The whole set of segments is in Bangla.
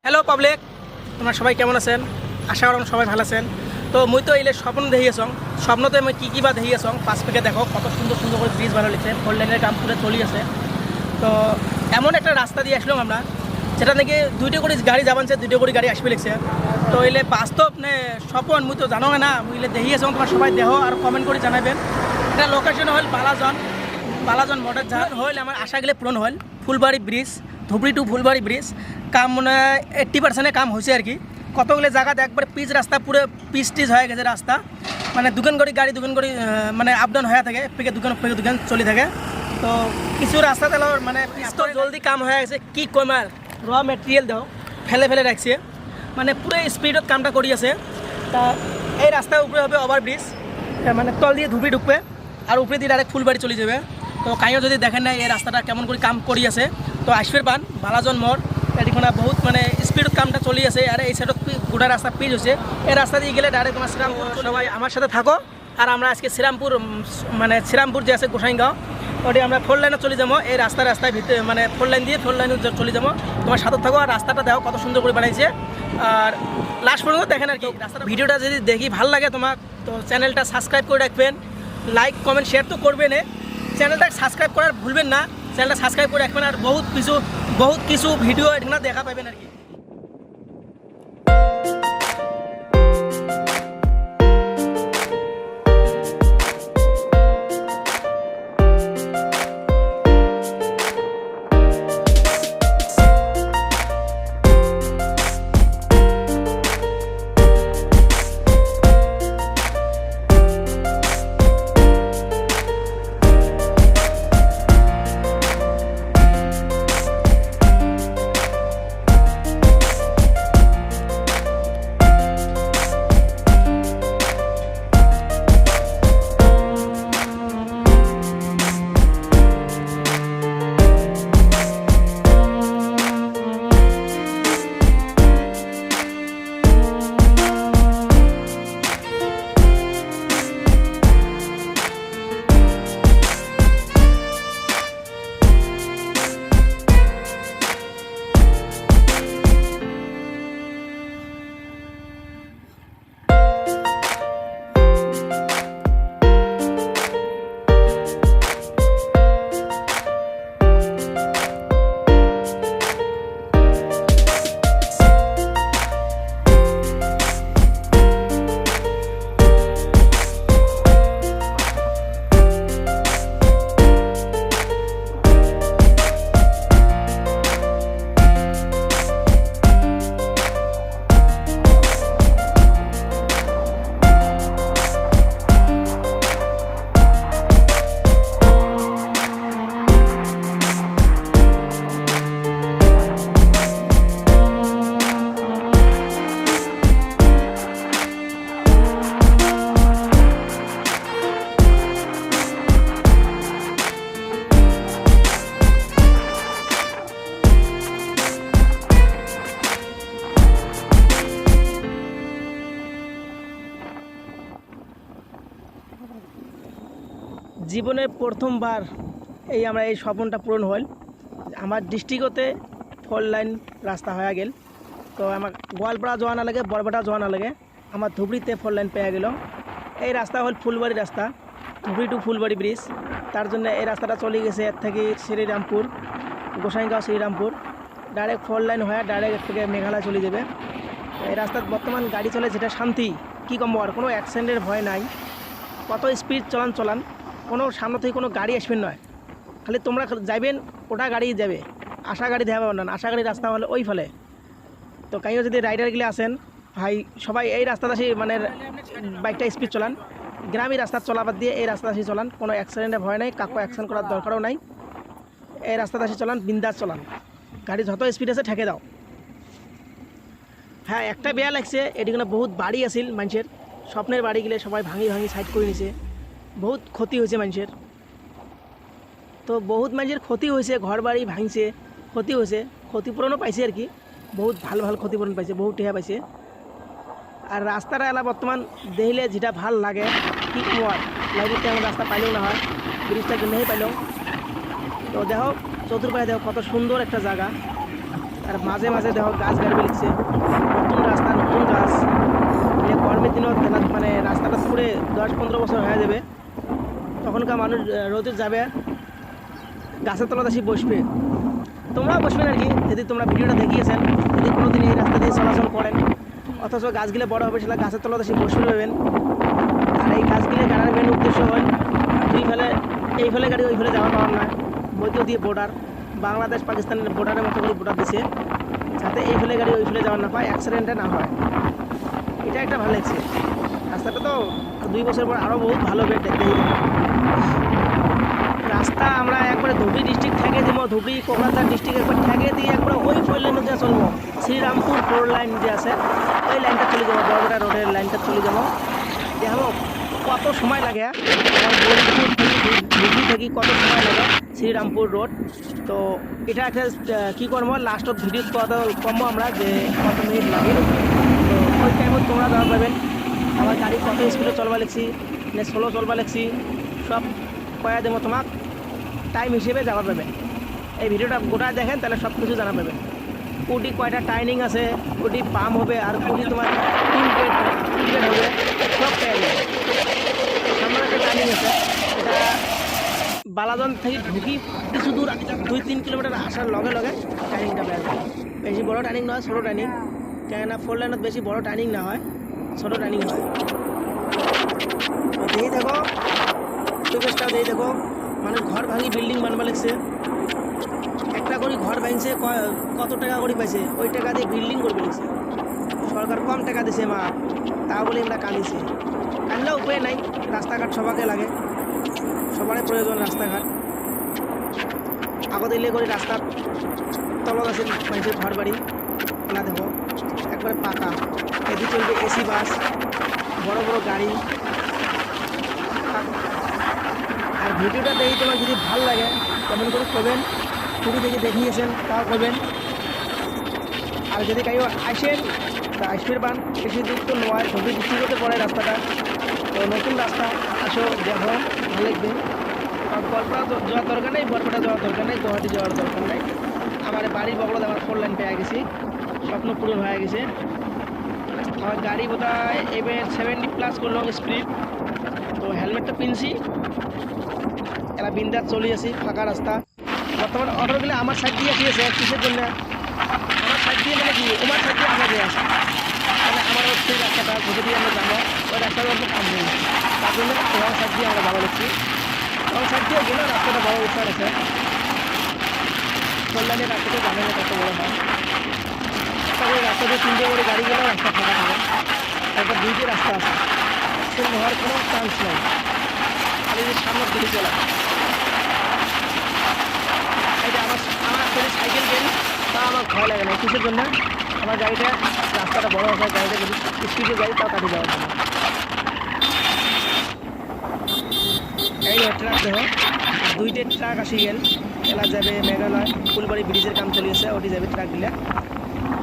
হ্যালো পাবলিক, তোমরা সবাই কেমন আছেন? আশা করুন সবাই ভালো আছেন। তো মুই তো এলে স্বপ্ন দেখিয়েছং, স্বপ্নতে আমি কী বা দেখিয়েছং। পাঁচ পেকে দেখো কত সুন্দর সুন্দর করে ব্রিজ ভালো লিখছে, ফোর লাইনের কাম করে চলি আছে। তো এমন একটা রাস্তা দিয়ে আসলাম আমরা, যেটা নাকি দুইটা করে গাড়ি যাবানছে, দুইটা করে গাড়ি আসবে লিখছে। তো এলে বাস্তব নে স্বপন মুই তো জানো না, মুই এলে দেখিয়েছং। তোমার সবাই দেহ আর কমেন্ট করে জানাবেন। এটা লোকেশন হল বালাজন মডেল যা হল আমার আশা গেলে পূরণ হল। Phulbari bridge, Dhubri to Phulbari bridge কাম মানে 80% কাম হয়েছে আর কি। কতগুলো জায়গাতে একবার পিচ রাস্তা, পুরো পিচ টিচ হয়ে গেছে রাস্তা। মানে দোকান গাড়ি মানে আপ ডাউন হয়ে থাকে, পেকে দোকান চলে থাকে। তো কিছু রাস্তাতে মানে এত জলদি কাম হয়ে গেছে কি কমার, র মেটেরিয়াল দাও ফেলে রাখছে, মানে পুরো স্পিডত কামটা করি আছে। তা এই রাস্তার উপরে হবে ওভারব্রিজ, মানে তল দিয়ে ধুবড়ি ঢুকবে আর উপরে দিয়ে ডাইরেক্ট ফুলবাড়ি চলে যাবে। তো কাইও যদি দেখেন না এই রাস্তাটা কেমন করে কাম করি আছে, তো আসবের পান বালাজন মোড় এটিখানে বহুত মানে স্পিডত কামটা চলি আছে। আর এই সাইডত গোটা রাস্তা পিচ হয়েছে। এই রাস্তা দিয়ে গেলে ডাইরেক্ট তোমার শ্রীরামপুর। সবাই আমার সাথে থাকো। আর আমরা আজকে শ্রীরামপুর যে আছে গোসাইগাঁও, ওটি আমরা ফোর লাইনে চলে যাবো। এই রাস্তায় ভিতরে মানে ফোর লাইনে চলে যাবো। তোমার সাথে থাকো আর রাস্তাটা দেখো কত সুন্দর করে বানাইছে। আর লাস্ট পর্যন্ত দেখেন আর কি রাস্তাটা। ভিডিওটা যদি দেখি ভালো লাগে তোমার, তো চ্যানেলটা সাবস্ক্রাইব করে রাখবেন, লাইক কমেন্ট শেয়ার তো করবেন। চ্যানেলটা সাবস্ক্রাইব করার ভুলবেন না, চ্যানেলটা সাবস্ক্রাইব করে রাখবেন। আর বহুত কিছু ভিডিও এখানে দেখা পাবেন আর কি। জীবনে প্রথমবার আমরা এই স্বপ্নটা পূরণ হল। আমার ডিস্ট্রিক্টতে ফোর লাইন রাস্তা হয়ে গেল। তো আমার গোয়ালপাড়া যাওয়া না লাগে, বরপেটা যাওয়া না লাগে, আমার ধুবড়িতে ফোর লাইন পেয়ে গেল। এই রাস্তা হল ফুলবাড়ি রাস্তা, ধুবড়ি টু ফুলবাড়ি ব্রিজ। তার জন্য এই রাস্তাটা চলে গেছে এর থেকে Srirampur, Gossaigaon Srirampur, direct four line হয়ে ডাইরেক্ট এর থেকে মেঘালয় চলে যাবে। এই রাস্তার বর্তমান গাড়ি চলে, যেটা শান্তি কী কম, আর কোনো অ্যাক্সিডেন্টের ভয় নাই। কত স্পিড চলান, কোনো সামনে থেকে কোনো গাড়ি আসবেন নয়, খালি তোমরা যাইবেন ওটা গাড়ি যাবে, আশা গাড়ি দেখা পাবেন না। আশা গাড়ি রাস্তা হলে ওই ফলে। তো কাইও যদি রাইডারগুলো আসেন ভাই, সবাই এই রাস্তাটা মানে বাইকটা স্পিড চলান, গ্রামীণ রাস্তা চলাবাদ দিয়ে এই রাস্তাটা চলান, কোনো অ্যাক্সিডেন্টের ভয় নাই, কাউকে অ্যাক্সিডেন্ট করার দরকারও নাই। এই রাস্তাটা চলান, বিন্দাস চলান, গাড়ি যত স্পিড আছে ঠেকে দাও। হ্যাঁ, একটা বেয়া লাগছে, এদিকে বহুত বাড়ি আছিল মানুষের, স্বপ্নের বাড়িগুলো সবাই ভাঙি সাইড করে নিছে, বহুত ক্ষতি হয়েছে মানুষের। তো বহুত মানুষের ক্ষতি হয়েছে, ঘর বাড়ি ভাঙছে, ক্ষতি হয়েছে, ক্ষতিপূরণও পাইছে আর কি। বহুত ভালো ক্ষতিপূরণ পাইছে, বহুত টেহা পাইছে। আর রাস্তাটা এলা বর্তমান দেখলে যেটা ভাল লাগে কি কম, আর লাইফের তেমন রাস্তা পাইলেও না হয়, ব্রিজটা জন্যই পাইলেও। তো দেখো চতুর্পাশে দেখো কত সুন্দর একটা জায়গা। আর মাঝে মাঝে দেখো গাছ গাড়বে লিখছে, নতুন রাস্তা নতুন গাছ। এই গরমের দিনও মানে রাস্তাটা পুরে 10-15 বছর হয়ে যাবে, তখনকার মানুষ রোদে যাবে, গাছের তলাতে এসে বসবে। তোমরাও বসবেন আর কি, যদি তোমরা ভিডিওটা দেখিয়েছেন, যদি কোনো দিন এই রাস্তা দিয়ে চলাচল করেন, অথচ গাছগুলো বড় হবে, সেটা গাছের তলাতে এসে বসবে পাবেন। আর এই গাছগুলো গাড়ার মেন উদ্দেশ্য হয় দুই ফেলে, এই ফেলে গাড়ি ওই ফেলে যাওয়া পাওয়ার নয়, মধ্য দিয়ে বর্ডার, বাংলাদেশ পাকিস্তানের বর্ডারের মতো করে বর্ডার দিছে, যাতে এই ফেলে গাড়ি ওই ফেলে যাওয়ার না পায়, অ্যাক্সিডেন্টে না হয়। এটা একটা ভালো লাগছে। রাস্তাটা তো 2 বছর পর আরও বহুত ভালো হবে দেখতে। রাস্তা আমরা একবারে ধুবড়ী ডিস্ট্রিক্ট থেকে দিব, ধুবড়ি কোকরাঝার ডিস্ট্রিক্ট একবার ঠেকে দিয়ে একবার ওই 4 লাইনে দিয়ে চলবো, শ্রীরামপুর 4 লাইন যে আছে ওই লাইনটা চলে যাবো, বড়গড়া রোডের লাইনটা চলে যাবো। দেখো কত সময় লাগে, ধুবড়ি থেকে কত সময় লাগে শ্রীরামপুর রোড। তো এটা একটা কী করবো, লাস্টত ভিডিও কত কমবো আমরা যে কত মিনিট লাগে। তো ওই টাইমত তোমরা যাওয়া পাবেন আমার গাড়ি কত স্পিডে চলবা লিখছি, না স্লো চলবা লিখছি, সব কয়া দেবো তোমাক, টাইম হিসেবে যাওয়া পাবেন। এই ভিডিওটা গোটা দেখেন তাহলে সব কিছু জানা পাবেন। কুটি কয়টা টাইনিং আছে, কুটি পাম্প হবে, আর কুটি তোমার টিন গেট হবে, সব পেয়ে যাবে। সামনে একটা টাইনিং আছে, এটা বালাজন থেকে ঢুকি কিছু দূর 2-3 কিলোমিটার আসার লগে লগে টাইনিংটা পেয়ে যাবে। বেশি বড় টাইনিং নয়, ছোটো টাইনিং, কেননা 4 লাইনত বেশি বড় টাইনিং না হয়, ছোটো টাইনিং হয়। তো দেখো পরিবেশটা দিয়ে দেখো, মানুষ ঘর ভাঙি বিল্ডিং বানবা লাগছে, একটা করে ঘর ভাঙছে, কত টাকা করে পাইছে, ওই টাকা দিয়ে বিল্ডিং করবে লাগছে। সরকার কম টাকা দিছে মা, তা বলে আমরা কাঁদিছি, কাঁদলেও উপায় নাই, রাস্তাঘাট সবাকে লাগে, সবারই প্রয়োজন রাস্তাঘাট। আগত এলে করে রাস্তার তলত আছে মানুষের ঘর বাড়ি, না দেখো একবারে পাকা, এদিকে চলবে এসি বাস, বড় বড় গাড়ি। আর ভিডিওটা দেখে তোমার যদি ভালো লাগে কেমন করে করবেন, ছবি দেখে দেখিয়েছেন তাও করবেন। আর যদি কেউ আসেন তা আসবে পান, বেশি দূর তো নয়, ছবি ডিস্ট্রিক্টে পড়ে রাস্তাটা, তো নতুন রাস্তা, আসো দেখো ভালো লাগবে। আর বরপাড়া যাওয়ার দরকার নেই, বরপাড়া যাওয়ার দরকার নেই, গুয়াহাটি যাওয়ার দরকার নেই, আমার বাড়ির বগলত আমার 4 লাইন পেয়ে গেছি, স্বপ্ন পূরণ হয়ে গেছে। আমার গাড়ি বোধহয় এবার 70+ করলো স্পিড, তো হেলমেটটা পিনছি, এরা বিন্দাস চলে আসি, ফাঁকা রাস্তা। বর্তমানে অটোগুলো আমার সাইড দিয়ে আসিয়েছে, কিসের জন্য আমার সাইড দিয়ে, মানে কি আমার সাইড দিয়ে আগে দিয়ে আসে, মানে আমার সেই রাস্তাটা যেটা দিয়ে আমরা যাবো ওই রাস্তাটা অল্প কাম নেই, তার জন্য রং সাইড দিয়ে আমরা যাবো লিখছি। রং সাইড দিয়ে গেলে রাস্তাটা বড় উৎসাহ আছে, কল্যাণের রাস্তাটা জানে না কত বড় হয়, তবে রাস্তা দিয়ে 3টে করে গাড়ি গেলেও রাস্তা ফাঁকা থাকে, তারপর 2টে রাস্তা আছে, সেরকম হওয়ার কোনো চান্স নেই, খালি যে সামনের দিকে চলা। এটা আমার যদি সাইকেল গেল তা আমার ভয় লাগে না, কিসের জন্য, আমার গাড়িটা রাস্তাটা বড় হয়, গাড়িটা যদি স্পিডে যাই তাও কাটে যাওয়ার জন্য। এই ট্রাক দেখো, 2টে ট্রাক আসি গেল, এলা যাবে মেঘালয়, ফুলবাড়ি ব্রিজের কাম চলিয়েছে, ওটি যাবে ট্রাকগুলা।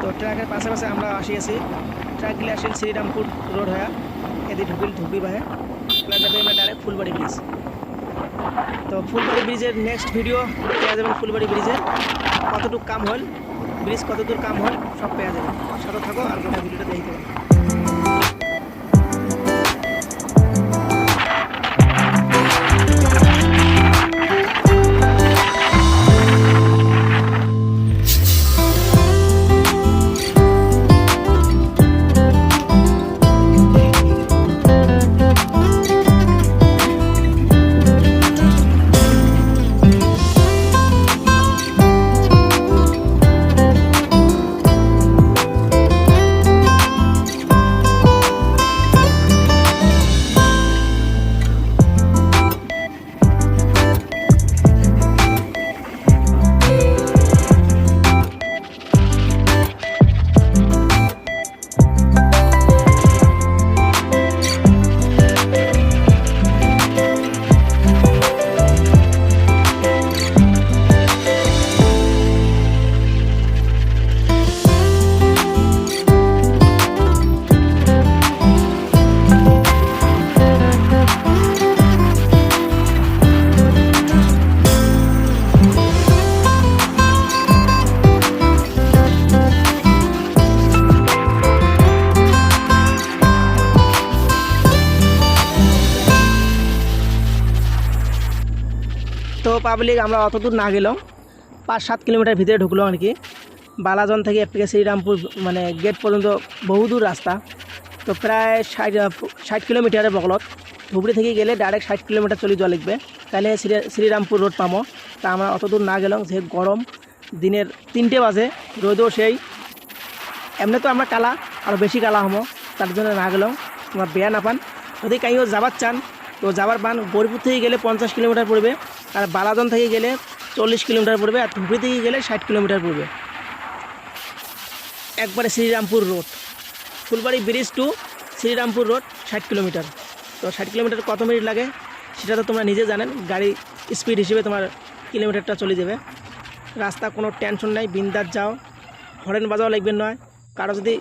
তো ট্রাকের পাশাপাশি আমরা আসিয়েছি, ট্রাকগুলো আসেন শ্রীরামপুর রোড হয়ে, এদিকে ঢুকবি বাহে, এলা যাবে আমরা ডাইরেক্ট ফুলবাড়ি ব্রিজ। তো ফুলবাড়ি ব্রিজের নেক্সট ভিডিও পেয়ে যাবেন, ফুলবাড়ি ব্রিজের কতটুকু কাম হল, ব্রিজ কতদূর কাম হল সব পেয়ে যাবেন, সাথে থাকো আর গোটা ভিডিওটা দেখতে পাবেন। পাবলিক আমরা অত দূর না গেলাম, 5-7 কিলোমিটার ভিতরে ঢুকলাম আর কি। বালাজন থেকে এর থেকে শ্রীরামপুর মানে গেট পর্যন্ত বহুদূর রাস্তা, তো প্রায় 60 কিলোমিটারের বগলত। ধুবড়ি থেকে গেলে ডাইরেক্ট 60 কিলোমিটার চলে যাওয়া লাগবে, তাহলে শ্রীরামপুর রোড পাবো। তা আমরা অত দূর না গেলাম, যে গরম দিনের 3টে বাজে, রোদও সেই। এমনি তো আমরা কালা আরও বেশি কালা হবো, তার জন্য না গেলাম। তোমার বেয়া না পান, যদি কাইও যাবার চান তো যাবার পান। গরিপুর থেকে গেলে 50 কিলোমিটার পড়বে, আর বালাজন থেকে গেলে 40 কিলোমিটার পড়বে, আর ধুবড়ি থেকে গেলে 60 কিলোমিটার পড়বে। একবারে Srirampur road, Phulbari bridge to Srirampur road 60 kilometre. তো 60 কিলোমিটার কত মিনিট লাগে সেটা তো তোমরা নিজে জানেন, গাড়ি স্পিড হিসেবে তোমার কিলোমিটারটা চলে যাবে। রাস্তা কোনো টেনশন নাই, বিন্দাস যাও, হরেন বাজাও লাগবে নয়। কারো যদি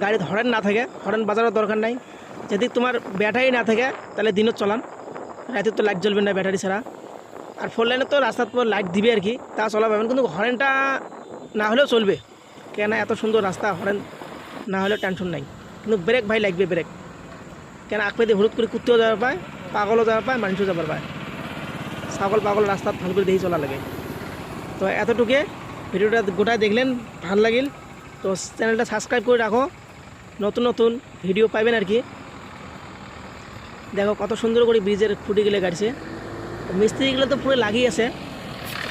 গাড়িতে হরেন না থাকে, হরেন বাজারও দরকার নাই। যদি তোমার ব্যাটারি না থাকে তাহলে দিনও চলান, রাতে তো লাইট জ্বলবে না ব্যাটারি ছাড়া। আর 4 লাইনে তো রাস্তার পর লাইট দিবে আর কি, তা চলা পাবেন, কিন্তু হরেনটা না হলেও চলবে। কেন এত সুন্দর রাস্তা, হরেন না হলেও টেনশন নাই। কিন্তু ব্রেক ভাই লাগবে, ব্রেক। কেন আঁকপে দিয়ে হলুদ করে কুত্তেও যাওয়ার পায়, পাগলও যাওয়ার পায়, মানুষও যাবার পায়। ছাগল পাগল রাস্তা ভালো করে দেখি চলা লাগে। তো এতটুকু ভিডিওটা গোটায় দেখলেন, ভালো লাগিল তো চ্যানেলটা সাবস্ক্রাইব করে রাখো, নতুন নতুন ভিডিও পাইবেন আর কি। দেখো কত সুন্দর করে ব্রিজের খুঁটিগুলো গাড়ছে, মিস্ত্রিগুলো তো পুরো লাগিয়েছে।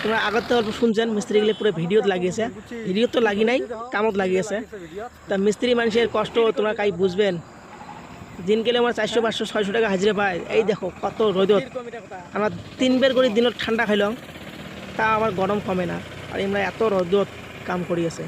তোমরা আগত তো অল্প শুনছেন, মিস্ত্রিগুলো পুরো ভিডিওতে লাগিয়েছে, ভিডিও তো লাগি নাই, কামত লাগিয়েছে। তা মিস্ত্রি মানুষের কষ্ট তোমরা কাই বুঝবেন। দিন গেলে আমার 400, 500, 600 টাকা হাজিরা পায়। এই দেখো কত রোদত, আমরা 3 বের করে দিনত ঠান্ডা খাইলাম, তা আমার গরম কমে না। আর আমরা এত রোদত কাম করি আছে।